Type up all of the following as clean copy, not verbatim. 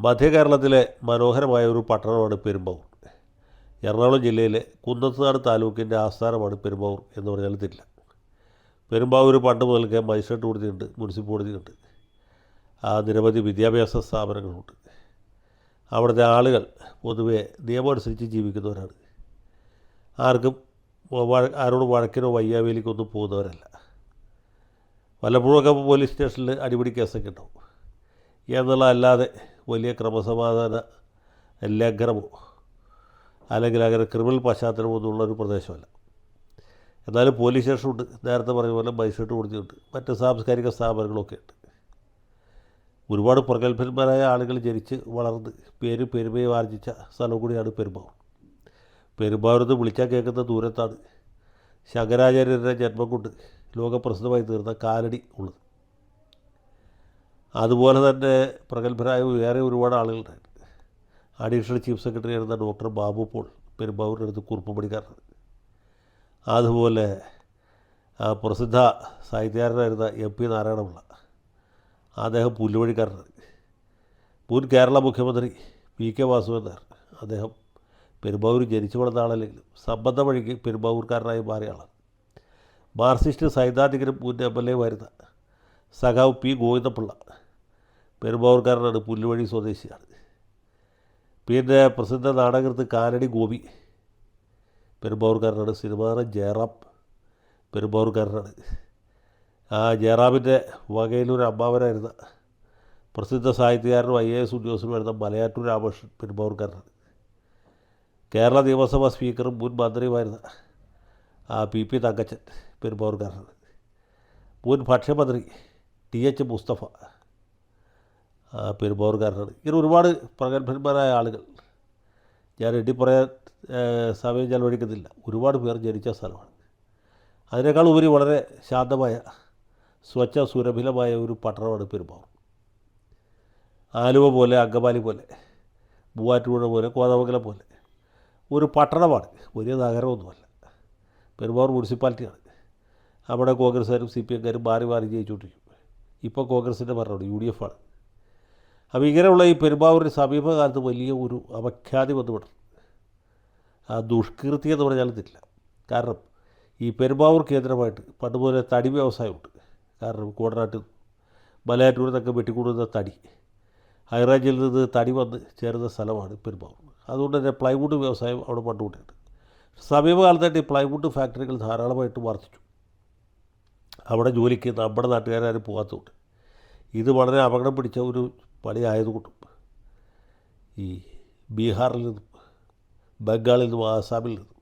മധ്യ കേരളത്തിലെ മനോഹരമായ ഒരു പട്ടണമാണ് പെരുമ്പാവൂർ. എറണാകുളം ജില്ലയിലെ കുന്നത്തുനാട് താലൂക്കിൻ്റെ ആസ്ഥാനമാണ് പെരുമ്പാവൂർ എന്ന് പറഞ്ഞാൽ തെറ്റില്ല. പെരുമ്പാവൂർ പണ്ട് മുതൽക്കേ മജിസ്ട്രേറ്റ് കോടതിയുണ്ട്, മുനിസിപ്പൽ കോടതിയുണ്ട്, നിരവധി വിദ്യാഭ്യാസ സ്ഥാപനങ്ങളുണ്ട്. അവിടുത്തെ ആളുകൾ പൊതുവെ നിയമം അനുസരിച്ച് ജീവിക്കുന്നവരാണ്. ആരോടും വഴക്കിനോ വയ്യാവേലിക്കൊന്നും പോകുന്നവരല്ല. വല്ലപ്പോഴൊക്കെ പോലീസ് സ്റ്റേഷനിൽ അടിപിടി കേസൊക്കെ ഉണ്ടാവും എന്നുള്ളതല്ലാതെ വലിയ ക്രമസമാധാന ലംഘനമോ അല്ലെങ്കിൽ അങ്ങനെ ക്രിമിനൽ പശ്ചാത്തലമോ ഒന്നുമുള്ളൊരു പ്രദേശമല്ല. എന്നാലും പോലീസ് സ്റ്റേഷനുണ്ട്, നേരത്തെ പറഞ്ഞ പോലെ മജിസ്ട്രേറ്റ് കോടതിയുണ്ട്, മറ്റ് സാംസ്കാരിക സ്ഥാപനങ്ങളൊക്കെ ഉണ്ട്. ഒരുപാട് പ്രഗത്ഭന്മാരായ ആളുകൾ ജനിച്ച് വളർന്ന് പെരുമയും ആർജിച്ച സ്ഥലം കൂടിയാണ് പെരുമ്പാവൂർ. പെരുമ്പാവൂരിൽ നിന്ന് വിളിച്ചാൽ കേൾക്കുന്ന ദൂരത്താണ് ശങ്കരാചാര്യരുടെ ജന്മം കൊണ്ട് ലോകപ്രസിദ്ധമായി തീർന്ന കാലടി ഉള്ളത്. അതുപോലെ തന്നെ പ്രഗത്ഭരായ വേറെ ഒരുപാട് ആളുകളുണ്ടായിരുന്നു. അഡീഷണൽ ചീഫ് സെക്രട്ടറി ആയിരുന്ന ഡോക്ടർ ബാബു പോൾ പെരുമ്പാവൂരിൻ്റെ അടുത്ത് കുറുപ്പ് പണിക്കാരനാണ്. അതുപോലെ പ്രസിദ്ധ സാഹിത്യകാരനായിരുന്ന എം പി നാരായണപിള്ള, അദ്ദേഹം പുല്ലുവഴിക്കാരനാണ്. മുൻ കേരള മുഖ്യമന്ത്രി പി കെ വാസുദേവൻ നായർ, അദ്ദേഹം പെരുമ്പാവൂർ ജനിച്ചു വളർന്ന ആളല്ലെങ്കിലും സംബന്ധ വഴിക്ക് പെരുമ്പാവൂർക്കാരനായി മാറിയ ആളാണ്. മാർക്സിസ്റ്റ് സൈദ്ധാന്തികനും മുൻ MLA ആയിരുന്ന സഖാവ് പി ഗോവിന്ദപിള്ള പെരുമ്പാവൂർക്കാരനാണ്, പുല്ലുവഴി സ്വദേശിയാണ്. പിന്നെ പ്രസിദ്ധ നാടകൃത്ത് കാലടി ഗോപി പെരുമ്പാവൂർക്കാരനാണ്. സിനിമാ ജയറാം പെരുമ്പാവൂർക്കാരനാണ്. ജയറാമിൻ്റെ വകയിലൊരു അമ്മാവനായിരുന്ന പ്രസിദ്ധ സാഹിത്യകാരനും IAS ഉദ്യോഗസ്ഥനുമായിരുന്ന മലയാറ്റൂർ രാമകൃഷ്ണൻ പെരുമ്പാവൂർക്കാരനാണ്. കേരള നിയമസഭാ സ്പീക്കറും മുൻ മന്ത്രിയുമായിരുന്ന PP തങ്കച്ചൻ പെരുമ്പാവൂർക്കാരനാണ്. മുൻ ഭക്ഷ്യമന്ത്രി TH മുസ്തഫ പെരുമ്പാവൂർക്കാരനാണ്. ഇങ്ങനെ ഒരുപാട് പ്രഗത്ഭന്മാരായ ആളുകൾ, ഞാൻ പറയാൻ സമയം ചെലവഴിക്കുന്നില്ല, ഒരുപാട് പേർ ജനിച്ച സ്ഥലമാണ്. അതിനേക്കാൾ ഉപരി വളരെ ശാന്തമായ സ്വച്ഛ സുരഭിലമായ ഒരു പട്ടണമാണ് പെരുമ്പാവൂർ. ആലുവ പോലെ, അങ്കമാലി പോലെ, മൂവാറ്റുപുഴ പോലെ, കോതമംഗലം പോലെ ഒരു പട്ടണമാണ്, വലിയ നഗരമൊന്നുമല്ല. പെരുമ്പാവൂർ മുനിസിപ്പാലിറ്റിയാണ്. അവിടെ കോൺഗ്രസ്സുകാരും CPMകാരും മാറി മാറി ജയിച്ചുകൊണ്ടിരിക്കും. ഇപ്പോൾ കോൺഗ്രസിൻ്റെ ഭരണമാണ്, UDF ആണ്. അപ്പോൾ ഇങ്ങനെയുള്ള ഈ പെരുമ്പാവൂരിന് സമീപകാലത്ത് വലിയ ഒരു അപഖ്യാതി വന്നുവിടും. ദുഷ്കീർത്തി എന്ന് പറഞ്ഞാൽ തെറ്റില്ല. കാരണം ഈ പെരുമ്പാവൂർ കേന്ദ്രമായിട്ട് പണ്ട് മുതലേ തടി വ്യവസായമുണ്ട്. കാരണം കോടനാട്ടിൽ മലയാറ്റൂരിൽ നിന്നൊക്കെ വെട്ടിക്കൂടുന്ന തടി, ഹൈറേഞ്ചിൽ നിന്ന് തടി വന്ന് ചേരുന്ന സ്ഥലമാണ് പെരുമ്പാവൂർ. അതുകൊണ്ട് തന്നെ പ്ലൈവുഡ് വ്യവസായം അവിടെ പണ്ടുകൊണ്ടുണ്ട്. സമീപകാലത്തായിട്ട് ഈ പ്ലൈവുഡ് ഫാക്ടറികൾ ധാരാളമായിട്ട് വർദ്ധിച്ചു. അവിടെ ജോലിക്ക് നമ്മുടെ നാട്ടുകാരും പോകാത്തതുകൊണ്ട് ഇത് വളരെ അപകടം പിടിച്ച ഒരു പണിയായതുകൊണ്ടും ഈ ബീഹാറിൽ നിന്നും ബംഗാളിൽ നിന്നും ആസാമിൽ നിന്നും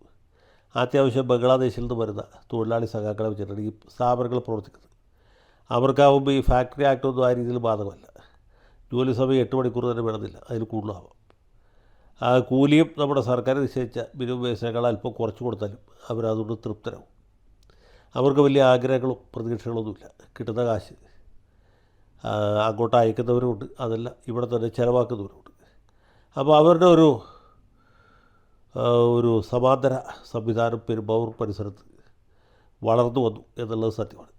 അത്യാവശ്യം ബംഗ്ലാദേശിൽ നിന്ന് വരുന്ന തൊഴിലാളി സഖാക്കളെ വെച്ചിട്ടാണ് ഈ സ്ഥാപനങ്ങൾ പ്രവർത്തിക്കുന്നത്. അവർക്കാവുമ്പോൾ ഈ ഫാക്ടറി ആക്ടൊന്നും ആ രീതിയിൽ ബാധകമല്ല. ജോലി സമയം 8 മണിക്കൂർ തന്നെ വേണമെന്നില്ല, അതിൽ കൂടുതലാവാം. കൂലിയും നമ്മുടെ സർക്കാർ നിശ്ചയിച്ച മിനിമം വേജിനേക്കാൾ അല്പം കുറച്ച് കൊടുത്താലും അവരതുകൊണ്ട് തൃപ്തരാകും. അവർക്ക് വലിയ ആഗ്രഹങ്ങളും പ്രതീക്ഷകളൊന്നുമില്ല. കിട്ടുന്ന കാശ് അങ്ങോട്ട് അയക്കുന്നവരുമുണ്ട്, അതല്ല ഇവിടെ തന്നെ ചിലവാക്കുന്നവരുമുണ്ട്. അപ്പോൾ അവരുടെ ഒരു സമാന്തര സംവിധാനം പെരുമ്പാവൂർ പരിസരത്ത് വളർന്നു വന്നു എന്നുള്ളത് സത്യമാണ്.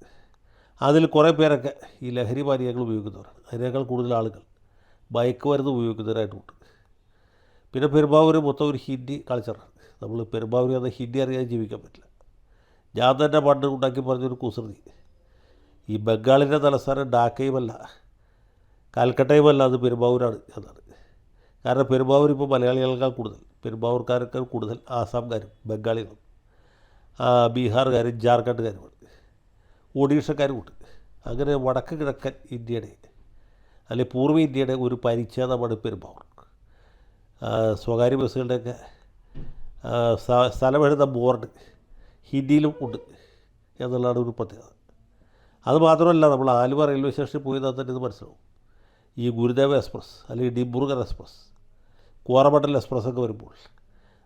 അതിൽ കുറേ പേരൊക്കെ ഈ ലഹരി പാനീയങ്ങൾ ഉപയോഗിക്കുന്നവരാണ്. അതിനേക്കാൾ കൂടുതൽ ആളുകൾ മയക്കുമരുന്ന് ഉപയോഗിക്കുന്നവരായിട്ടുമുണ്ട്. പിന്നെ പെരുമ്പാവൂർ മൊത്തം ഒരു ഹിന്ദി കൾച്ചറാണ്. നമ്മൾ പെരുമ്പാവൂർ എന്ന ഹിന്ദി അറിയാൻ ജീവിക്കാൻ പറ്റില്ല. ഞാൻ തന്നെ പണ്ട് ഉണ്ടാക്കി പറഞ്ഞൊരു കുസൃതി, ഈ ബംഗാളിൻ്റെ തലസ്ഥാനം ഡാക്കയുമല്ല കൽക്കട്ടയുമല്ല, അത് പെരുമ്പാവൂരാണ് എന്നാണ്. കാരണം പെരുമ്പാവൂർ ഇപ്പോൾ മലയാളികളേക്കാൾ കൂടുതൽ, പെരുമ്പാവൂർക്കാരേക്കാൾ കൂടുതൽ ആസാംകാരും ബംഗാളികളും ബീഹാറുകാരും ജാർഖണ്ഡുകാരുമാണ്, ഒഡീഷക്കാരുമുണ്ട്. അങ്ങനെ വടക്ക് കിഴക്കൻ ഇന്ത്യയുടെ അല്ലെങ്കിൽ പൂർവ്വ ഇന്ത്യയുടെ ഒരു പരിച്ഛേദമാണ് പെരുമ്പാവൂർ. സ്വകാര്യ ബസ്സുകളുടെയൊക്കെ സ്ഥലമെഴുത ബോർഡ് ഹിന്ദിയിലും ഉണ്ട് എന്നുള്ളതാണ് ഒരു പ്രത്യേകത. അതുമാത്രമല്ല, നമ്മൾ ആലുവ റെയിൽവേ സ്റ്റേഷനിൽ പോയി തന്നെ ഇത് മനസ്സിലാവും. ഈ ഗുരുദേവ എക്സ്പ്രസ് അല്ലെങ്കിൽ ഡിബ്രുഗർ എക്സ്പ്രസ്, കോറമണ്ഡൽ എക്സ്പ്രസ്സൊക്കെ വരുമ്പോൾ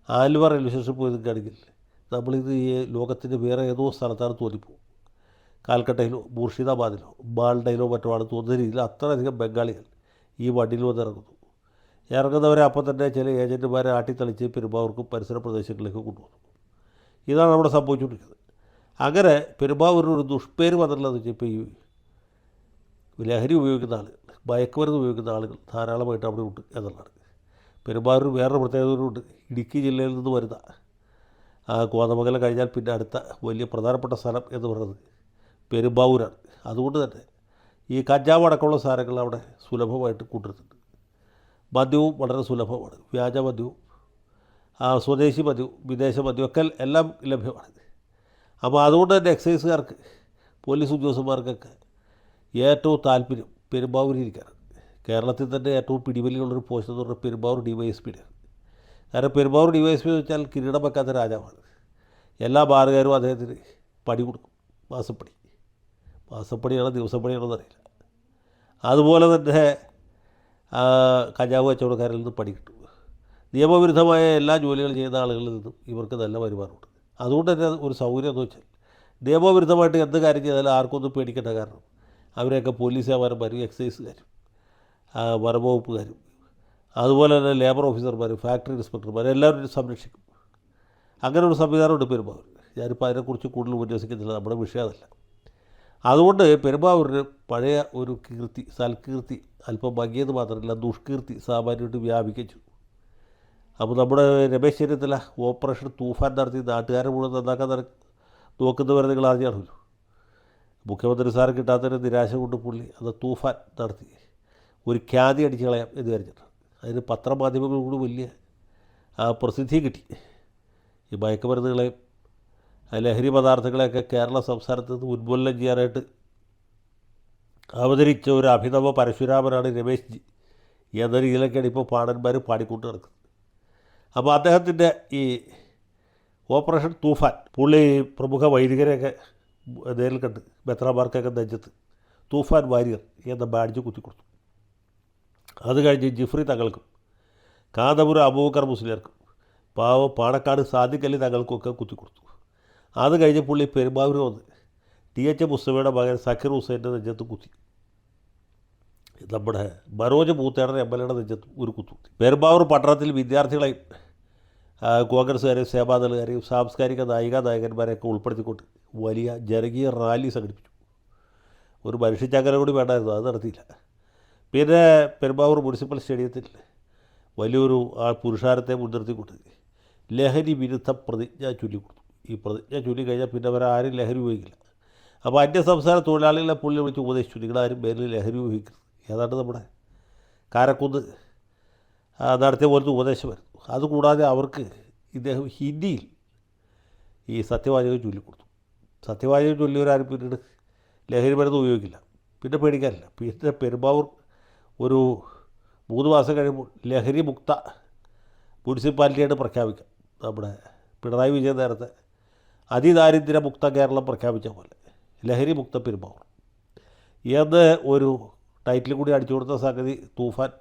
ആലുവ റെയിൽവേ സ്റ്റേഷനിൽ പോയി നിൽക്കുകയാണെങ്കിൽ നമ്മളിത് ഈ ലോകത്തിൻ്റെ വേറെ ഏതോ സ്ഥലത്താണ് തോന്നിപ്പോവും. കാൽക്കട്ടയിലോ മുർഷിദാബാദിലോ മാൾഡയിലോ മറ്റോ ആണ് തോന്നുന്ന രീതിയിൽ അത്രയധികം ബംഗാളികൾ ഈ വണ്ടിയിൽ വന്നിറങ്ങുന്നു. ഇറങ്ങുന്നവരെ അപ്പം തന്നെ ചില ഏജൻറ്റുമാരെ ആട്ടിത്തളിച്ച് പെരുമ്പാവൂർക്കും പരിസര പ്രദേശങ്ങളിലേക്ക് കൊണ്ടുപോകുന്നു. ഇതാണ് അവിടെ സംഭവിച്ചുകൊണ്ടിരിക്കുന്നത്. അങ്ങനെ പെരുമ്പാവൂരിനൊരു ദുഷ്പേര് വന്നിട്ടുള്ളതെന്ന് വെച്ചാൽ ഇപ്പോൾ ഈ ലഹരി ഉപയോഗിക്കുന്ന ആളുകൾ മയക്കുമരുന്ന് ഉപയോഗിക്കുന്ന ആളുകൾ ധാരാളമായിട്ട് അവിടെ ഉണ്ട് എന്നുള്ളതാണ്. പെരുമ്പാവൂർ വേറൊരു പ്രത്യേകതയുണ്ട്. ഇടുക്കി ജില്ലയിൽ നിന്ന് വരുന്ന കോതമംഗലം കഴിഞ്ഞാൽ പിന്നെ അടുത്ത വലിയ പ്രധാനപ്പെട്ട സ്ഥലം എന്ന് പറയുന്നത് പെരുമ്പാവൂരാണ്. അതുകൊണ്ട് തന്നെ ഈ കഞ്ചാവ് അടക്കമുള്ള സാധനങ്ങൾ അവിടെ സുലഭമായിട്ട് കൊണ്ടുവരുന്നുണ്ട്. മദ്യവും വളരെ സുലഭമാണ്. വ്യാജ മദ്യവും സ്വദേശി മദ്യവും വിദേശ മദ്യവും ഒക്കെ എല്ലാം ലഭ്യമാണ്. അപ്പോൾ അതുകൊണ്ട് തന്നെ എക്സൈസുകാർക്ക് പോലീസ് ഉദ്യോഗസ്ഥന്മാർക്കൊക്കെ ഏറ്റവും താല്പര്യം പെരുമ്പാവൂരിരിക്കാനാണ്. കേരളത്തിൽ തന്നെ ഏറ്റവും പിടിവലിയുള്ളൊരു പോസ്റ്റ് എന്ന് പറഞ്ഞാൽ പെരുമ്പാവൂർ DYSPയുടെയാണ്. കാരണം പെരുമ്പാവൂർ DYSP എന്ന് വെച്ചാൽ കിരീടം വെക്കാത്ത രാജാവാണ്. എല്ലാ ബാറുകാരും അദ്ദേഹത്തിന് പണി കൊടുക്കും. മാസപ്പണിയാണോ ദിവസപ്പണിയാണോ എന്നറിയില്ല. അതുപോലെ തന്നെ കഞ്ചാവ് കച്ചവടക്കാരിൽ നിന്ന് പണി കിട്ടും. നിയമവിരുദ്ധമായ എല്ലാ ജോലികളും ചെയ്യുന്ന ആളുകളിൽ നിന്നും ഇവർക്ക് നല്ല വരുമാനമുണ്ട്. അതുകൊണ്ട് തന്നെ ഒരു സൗകര്യം എന്ന് വെച്ചാൽ നിയമവിരുദ്ധമായിട്ട് എന്ത് കാര്യം ചെയ്താലും ആർക്കൊന്നും പേടിക്കേണ്ട. കാരണം അവരെയൊക്കെ പോലീസ് സേവന്മാരും എക്സൈസുകാരും വനംവകുപ്പുകാരും അതുപോലെ തന്നെ ലേബർ ഓഫീസർമാരും ഫാക്ടറി ഇൻസ്പെക്ടർമാരും എല്ലാവരും സംരക്ഷിക്കും. അങ്ങനെ ഒരു സംവിധാനമുണ്ട് പെരുമ്പാവൂർ. ഞാനിപ്പോൾ അതിനെക്കുറിച്ച് കൂടുതൽ ഉല്ലസിക്കുന്നില്ല, നമ്മുടെ വിഷയം അതല്ല. അതുകൊണ്ട് പെരുമ്പാവൂരിന് പഴയ ഒരു സൽകീർത്തി അല്പം മങ്ങിയത് മാത്രമല്ല ദുഷ്കീർത്തി സാമാന്യമായിട്ട് വ്യാപിക്കുകയും ചെയ്തു. അപ്പോൾ നമ്മുടെ രമേശ് ചെന്നിത്തല ഓപ്പറേഷൻ തൂഫാൻ നടത്തി നാട്ടുകാരെ മുഴുവൻ നന്നാക്കാൻ നോക്കുന്നവരെ നിങ്ങൾ അറിഞ്ഞാണല്ലോ. മുഖ്യമന്ത്രി സ്ഥാനം കിട്ടാത്തതിന് നിരാശ കൊണ്ട് പുള്ളി അത് തൂഫാൻ നടത്തി ഒരു ഖ്യാതി അടിച്ചു കളയാം എന്ന് വിചാരിച്ചിട്ടാണ്. അതിന് പത്രമാധ്യമങ്ങൾ കൂടി വലിയ പ്രസിദ്ധി കിട്ടി. ഈ മയക്കുമരുന്നുകളെയും ലഹരി പദാർത്ഥങ്ങളെയൊക്കെ കേരള സംസ്ഥാനത്ത് നിന്ന് ഉന്മൂലനം ചെയ്യാനായിട്ട് അവതരിച്ച ഒരു അഭിനവ പരശുരാമനാണ് രമേശ് ജി എന്ന രീതിയിലൊക്കെയാണ് ഇപ്പോൾ പാടന്മാർ പാടിക്കൊണ്ട് നടക്കുന്നത്. അപ്പോൾ അദ്ദേഹത്തിൻ്റെ ഈ ഓപ്പറേഷൻ തൂഫാൻ പുള്ളി പ്രമുഖ വൈദികരെയൊക്കെ നേരിൽ കണ്ട് മെത്രാമാർക്കൊക്കെ നെഞ്ചത്ത് തൂഫാൻ വാരിയർ എന്ന ബാഡ്ജ് കുത്തിക്കൊടുത്തു. അത് കഴിഞ്ഞ് ജിഫ്രി തങ്ങൾക്കും കാന്തപുരം അബൂബക്കർ മുസ്ലിയാർക്കും പാണക്കാട് സാദിഖ് അലി തങ്ങൾക്കുമൊക്കെ കുത്തിക്കൊടുത്തു. അത് കഴിഞ്ഞ് പുള്ളി പെരുമ്പാവൂർ വന്ന് TH മുസ്തഫയുടെ മകൻ സക്കീർ ഹുസൈൻ്റെ നെഞ്ചത്ത് കുത്തി. നമ്മുടെ മനോജ് മൂത്തേടൻ MLAയുടെ നെഞ്ചത്ത് ഒരു കുത്തുകുത്തി. പെരുമ്പാവൂർ പട്ടണത്തിൽ വിദ്യാർത്ഥികളെയും കോൺഗ്രസ്സുകാരെയും സേവാദളുകാരെയും സാംസ്കാരിക നായകന്മാരെയൊക്കെ ഉൾപ്പെടുത്തിക്കൊണ്ട് വലിയ ജനകീയ റാലി സംഘടിപ്പിച്ചു. ഒരു മനുഷ്യച്ചങ്ങല കൂടി വേണ്ടായിരുന്നു, അത് നടത്തിയില്ല. പിന്നെ പെരുമ്പാവൂർ മുനിസിപ്പൽ സ്റ്റേഡിയത്തിൽ വലിയൊരു പുരുഷാരത്തെ മുൻനിർത്തിക്കൊണ്ട് ലഹരി വിരുദ്ധ പ്രതിജ്ഞ ചൊല്ലിക്കൊടുത്തു. ഈ പ്രതിജ്ഞ ചൊല്ലി കഴിഞ്ഞാൽ പിന്നെ അവരാരും ലഹരി ഉപയോഗിക്കില്ല. അപ്പോൾ അന്യസംസ്ഥാന തൊഴിലാളികളെ പുള്ളി വിളിച്ച് ഉപദേശിച്ചു, നിങ്ങളാരും പേരിൽ ലഹരി ഉപയോഗിക്കരുത്. ഏതാണ്ട് നമ്മുടെ കാരക്കുന്ന് നടത്തിയ പോലത്തെ ഉപദേശമായിരുന്നു. അതുകൂടാതെ അവർക്ക് ഇദ്ദേഹം ഹിന്ദിയിൽ ഈ സത്യവാചകം ചൊല്ലിക്കൊടുത്തു. സത്യവാചകം ചൊല്ലിയവരാരും പിന്നീട് ലഹരി മരുന്ന് ഉപയോഗിക്കില്ല, പിന്നെ പേടിക്കാനില്ല. പിന്നെ പെരുമ്പാവൂർ ഒരു 3 മാസം കഴിയുമ്പോൾ ലഹരി മുക്ത മുനിസിപ്പാലിറ്റിയായിട്ട് പ്രഖ്യാപിക്കാം. നമ്മുടെ പിണറായി വിജയൻ നേരത്തെ അതിദാരിദ്ര്യമുക്ത കേരളം പ്രഖ്യാപിച്ച പോലെ ലഹരി മുക്ത പെരുമ്പാവൂർ എന്ന് ഒരു ടൈറ്റിൽ കൂടി അടിച്ചു കൊടുത്ത സംഗതി തൂഫാൻ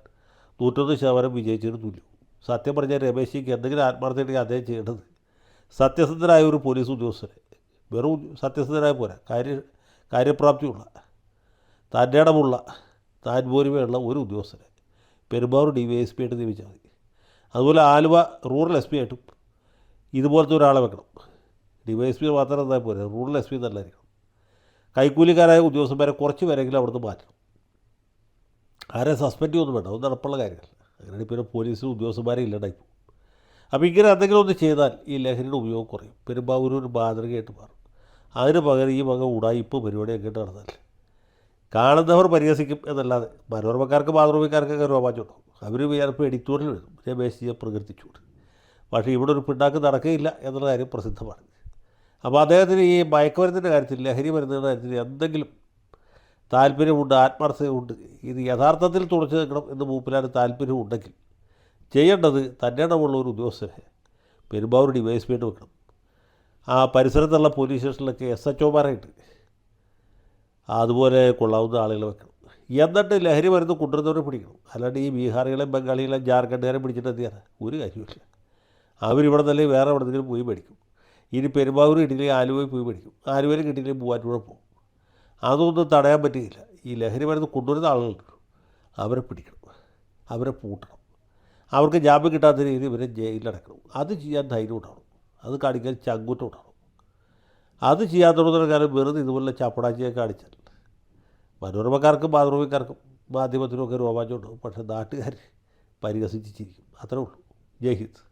101% വിജയിച്ചതിന് തുല്യം. സത്യം പറഞ്ഞാൽ രമേശിക്ക് എന്തെങ്കിലും ആത്മാർത്ഥമായിട്ട് അദ്ദേഹം ചെയ്യേണ്ടത് സത്യസന്ധനായ ഒരു പോലീസ് ഉദ്യോഗസ്ഥനെ, വെറും സത്യസന്ധനായ പോരാ, കാര്യപ്രാപ്തിയുള്ള തൻ്റെ ഇടമുള്ള താൻപോരിമയുള്ള ഒരു ഉദ്യോഗസ്ഥനെ പെരുമ്പാവൂർ DYSP ആയിട്ട് നിയമിച്ചാൽ മതി. അതുപോലെ ആലുവ റൂറൽ SP ആയിട്ടും ഇതുപോലത്തെ ഒരാളെ വെക്കണം. DYSP മാത്രം എന്നാൽ പോരാ, റൂറൽ SP നല്ലതായിരിക്കണം. കൈക്കൂലിക്കാരായ ഉദ്യോഗസ്ഥന്മാരെ കുറച്ച് പേരെങ്കിലും അവിടുന്ന് മാറ്റണം. ആരെ സസ്പെൻഡ് ഒന്നും വേണ്ട, ഒന്നും നടപ്പുള്ള കാര്യമല്ല. അങ്ങനെ പിന്നെ പോലീസിൽ ഉദ്യോഗസ്ഥന്മാരെ ഇല്ലാണ്ടായിപ്പോൾ. അപ്പോൾ ഇങ്ങനെ എന്തെങ്കിലും ഒന്ന് ചെയ്താൽ ഈ ലഹരിയുടെ ഉപയോഗം കുറയും. പെരുമ്പാവൂർ ഒരു മാതൃകയായിട്ട് മാറും. അതിന് പകരം ഈ വക ഉടായിപ്പ് പരിപാടിയൊക്കെ ആയിട്ട് നടന്നാൽ കാണുന്നവർ പരിഹസിക്കും എന്നല്ലാതെ മനോരമക്കാർക്ക് മാതൃഭൂമിക്കാർക്കൊക്കെ രോമാഞ്ചുണ്ടാവും. അവർ ചിലപ്പോൾ എഡിറ്റോറിയൽ എഴുതും രമേശ് ജിയെ പ്രകീർത്തിച്ചുകൊണ്ട്. പക്ഷേ ഇവിടെ ഒരു പിണ്ണാക്ക് നടക്കുകയില്ല എന്നുള്ള കാര്യം പ്രസിദ്ധമാണ്. അപ്പോൾ അദ്ദേഹത്തിന് ഈ മയക്കുമരുന്നിൻ്റെ കാര്യത്തിൽ, ലഹരി മരുന്നുകളുടെ കാര്യത്തിൽ എന്തെങ്കിലും താല്പര്യമുണ്ട്, ആത്മാർത്ഥതയുണ്ട്, ഇത് യഥാർത്ഥത്തിൽ തുടച്ചു നിൽക്കണം എന്ന് മൂപ്പിലാൻ താല്പര്യമുണ്ടെങ്കിൽ ചെയ്യേണ്ടത് തൻ്റെ ഇടമുള്ള ഒരു ഉദ്യോഗസ്ഥരെ പെരുമ്പാവൂർ DYSP ആയിട്ട് വെക്കണം. ആ പരിസരത്തുള്ള പോലീസ് സ്റ്റേഷനിലൊക്കെ SHOമാരായിട്ട് അതുപോലെ കൊള്ളാവുന്ന ആളുകളെ വെക്കണം. എന്നിട്ട് ലഹരി മരുന്ന് കൊണ്ടുവരുന്നവരെ പിടിക്കണം. അല്ലാണ്ട് ഈ ബീഹാറികളെയും ബംഗാളികളെയും ജാർഖണ്ഡുകാരെയും പിടിച്ചിട്ട് എന്തിയാണ്? ഒരു കാര്യമില്ല. അവരിവിടെ തന്നെ വേറെ എവിടെയെങ്കിലും പോയി മേടിക്കും. ഇനി പെരുമ്പാവൂർ കിട്ടിയില്ലെങ്കിൽ ആലുവയിൽ പോയി മേടിക്കും, ആലുവയിൽ കിട്ടിയില്ലെങ്കിൽ മൂവാറ്റുപുഴ പോകും. അതൊന്നും തടയാൻ പറ്റുകയില്ല. ഈ ലഹരി മരുന്ന് കൊണ്ടുവരുന്ന ആളുകളുണ്ട്, അവരെ പിടിക്കണം, അവരെ പൂട്ടണം, അവർക്ക് ജാമ്യം കിട്ടാത്ത രീതിയിൽ ഇവരെ ജയിലിലടക്കണം. അത് ചെയ്യാൻ ധൈര്യം ഉണ്ടാവണം, അത് കാണിക്കാൻ ചങ്കൂറ്റം ഉണ്ടാവണം. അത് ചെയ്യാത്തടത്തോളം കാലം വെറുതെ ഇതുപോലെ ചപ്പടാച്ചിയൊക്കെ കാണിച്ചാൽ മനോരമക്കാർക്കും മാതൃഭൂമിക്കാർക്കും മാധ്യമത്തിനൊക്കെ രോമാഞ്ചം ഉണ്ടാവും, പക്ഷേ നാട്ടുകാർ പരിഹസിച്ചിരിക്കും. അത്രേ ഉള്ളൂ. ജയ് ഹിന്ദ്.